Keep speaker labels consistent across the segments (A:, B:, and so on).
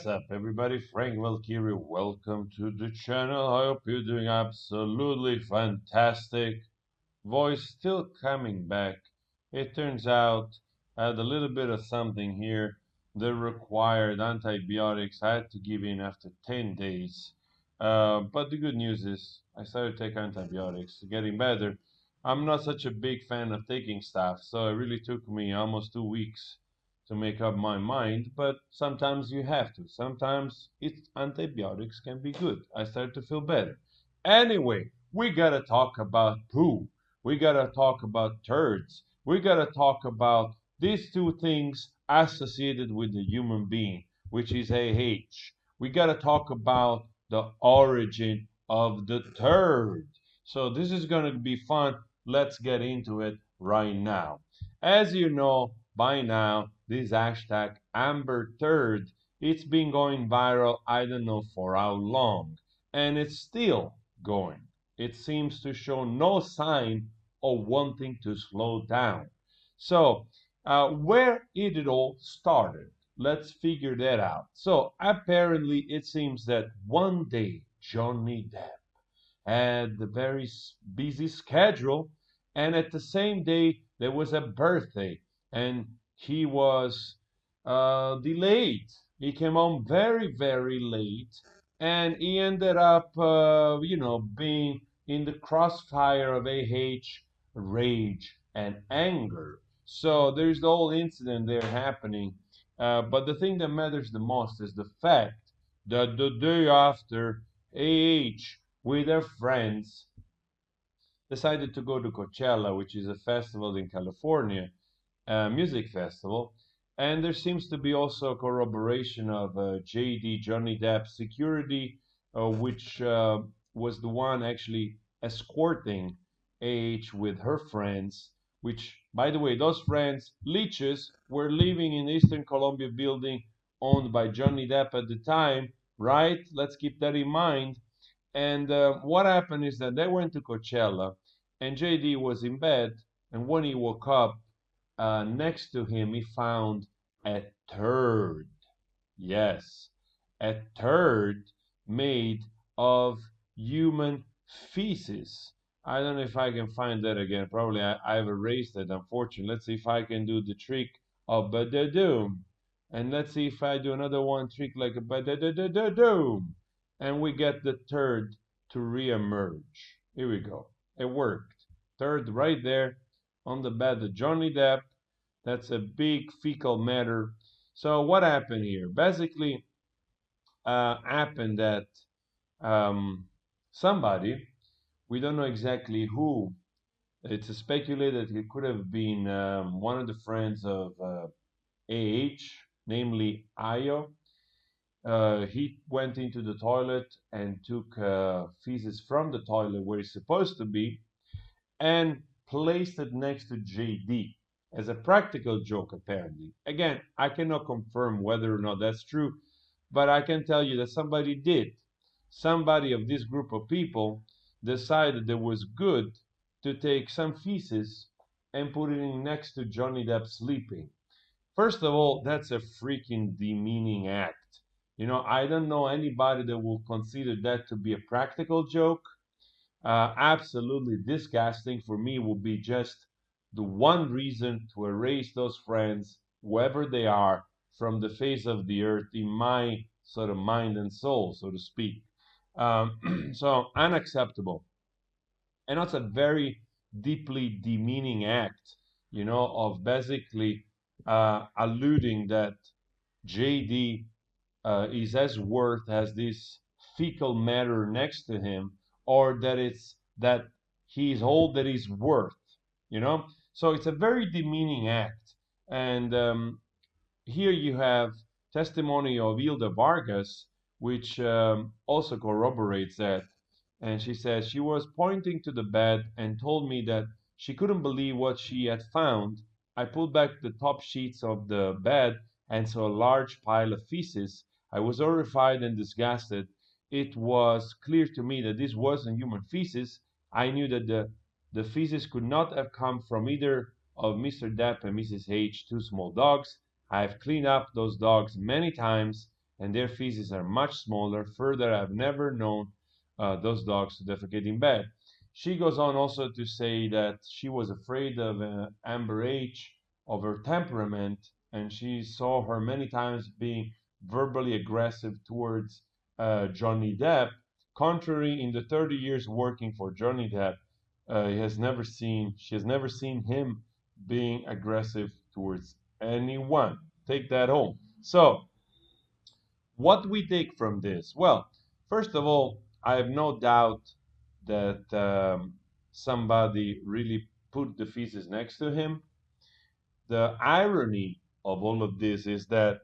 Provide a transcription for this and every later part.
A: What's up, everybody? Frank Valkyrie, welcome to the channel. I hope you're doing absolutely fantastic. Voice still coming back. It turns out I had a little bit of something here. The required antibiotics I had to give in after 10 days. But the good news is I started to take antibiotics, getting better. I'm not such a big fan of taking stuff, so it really took me almost 2 weeks to make up my mind. But sometimes you have to. Sometimes antibiotics can be good. I started to feel better. Anyway, we gotta talk about poo. We gotta talk about turds. We gotta talk about these two things associated with the human being, which is AH. We gotta talk about the origin of the turd. So this is gonna be fun. Let's get into it right now. As you know by now, this hashtag Amber Turd, it's been going viral, I don't know for how long, and it's still going. It seems to show no sign of wanting to slow down. So, where it all started, let's figure that out. So, apparently, it seems that one day Johnny Depp had a very busy schedule, and at the same day there was a birthday, and he was delayed. He came home very, very late, and he ended up, being in the crossfire of AH, rage, and anger. So there's the whole incident there happening. But the thing that matters the most is the fact that the day after, AH with her friends decided to go to Coachella, which is a festival in California, a music festival. And there seems to be also a corroboration of JD, Johnny Depp security, which was the one actually escorting AH with her friends, which, by the way, those friends, leeches, were living in the Eastern Columbia building owned by Johnny Depp at the time, right? Let's keep that in mind. And what happened is that they went to Coachella, and JD was in bed, and when he woke up, next to him, he found a turd. Yes, a turd made of human feces. I don't know if I can find that again. Probably I've erased it, unfortunately. Let's see if I can do the trick of ba-da-doom. And let's see if I do another one trick like a ba-da-da-da-da-doom. And we get the turd to re-emerge. Here we go. It worked. Turd right there on the bed of Johnny Depp. That's a big fecal matter. So what happened here? Basically, happened that somebody, we don't know exactly who, it's speculated it could have been one of the friends of AH, namely Ayo. He went into the toilet and took feces from the toilet where it's supposed to be and placed it next to JD as a practical joke, apparently. Again, I cannot confirm whether or not that's true, but I can tell you that somebody did. Somebody of this group of people decided it was good to take some feces and put it in next to Johnny Depp sleeping. First of all, that's a freaking demeaning act. I don't know anybody that will consider that to be a practical joke. Absolutely disgusting. For me would be just the one reason to erase those friends, whoever they are, from the face of the earth in my sort of mind and soul, so to speak. So unacceptable. And that's a very deeply demeaning act, of basically alluding that JD is as worth as this fecal matter next to him, or that it's that he's all that he's worth, So it's a very demeaning act. And here you have testimony of Hilda Vargas, which also corroborates that. And she says she was pointing to the bed and told me that she couldn't believe what she had found. I pulled back the top sheets of the bed and saw a large pile of feces. I was horrified and disgusted. It was clear to me that this wasn't human feces. I knew that the feces could not have come from either of Mr. Depp and Mrs. H, two small dogs. I have cleaned up those dogs many times. and their feces are much smaller. Further, I've never known those dogs to defecate in bed. She goes on also to say that she was afraid of Amber H, of her temperament, and she saw her many times being verbally aggressive towards Johnny Depp. Contrary, in the 30 years working for Johnny Depp, she has never seen him being aggressive towards anyone. Take that home. So, what we take from this? Well, first of all, I have no doubt that somebody really put the feces next to him. The irony of all of this is that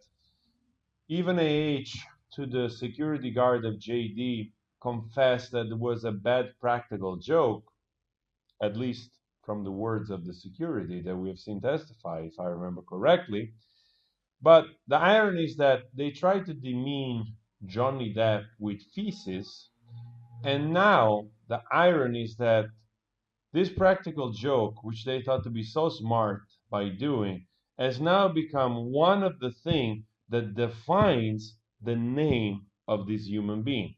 A: even AH, to the security guard of JD, confessed that it was a bad practical joke, at least from the words of the security that we have seen testify, if I remember correctly. But the irony is that they tried to demean Johnny Depp with feces, and now the irony is that this practical joke, which they thought to be so smart by doing, has now become one of the things that defines the name of this human being.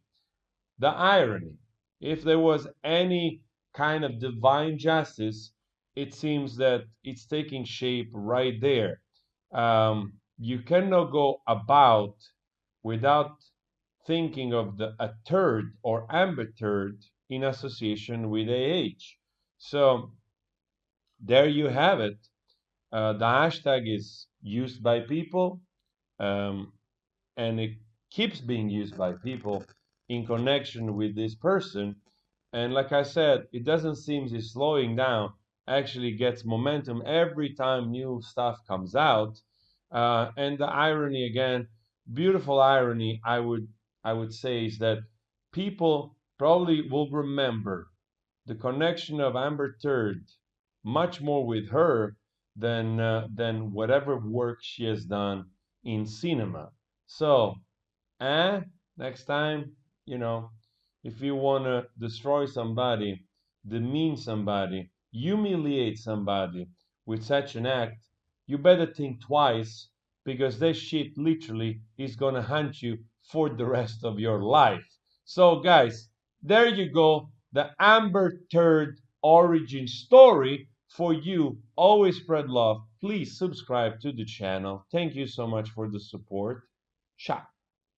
A: The irony. If there was any kind of divine justice, it seems that it's taking shape right there. You cannot go about without thinking of a turd or Amberturd in association with AH. So there you have it. The hashtag is used by people. Um, and it keeps being used by people in connection with this person. And like I said, it doesn't seem it's slowing down. Actually, gets momentum every time new stuff comes out. And the irony again, beautiful irony, I would say is that people probably will remember the connection of Amber Turd much more with her than whatever work she has done in cinema. So, next time, if you want to destroy somebody, demean somebody, humiliate somebody with such an act, you better think twice because that shit literally is going to hunt you for the rest of your life. So, guys, there you go. The Amber Turd origin story for you. Always spread love. Please subscribe to the channel. Thank you so much for the support. Ciao.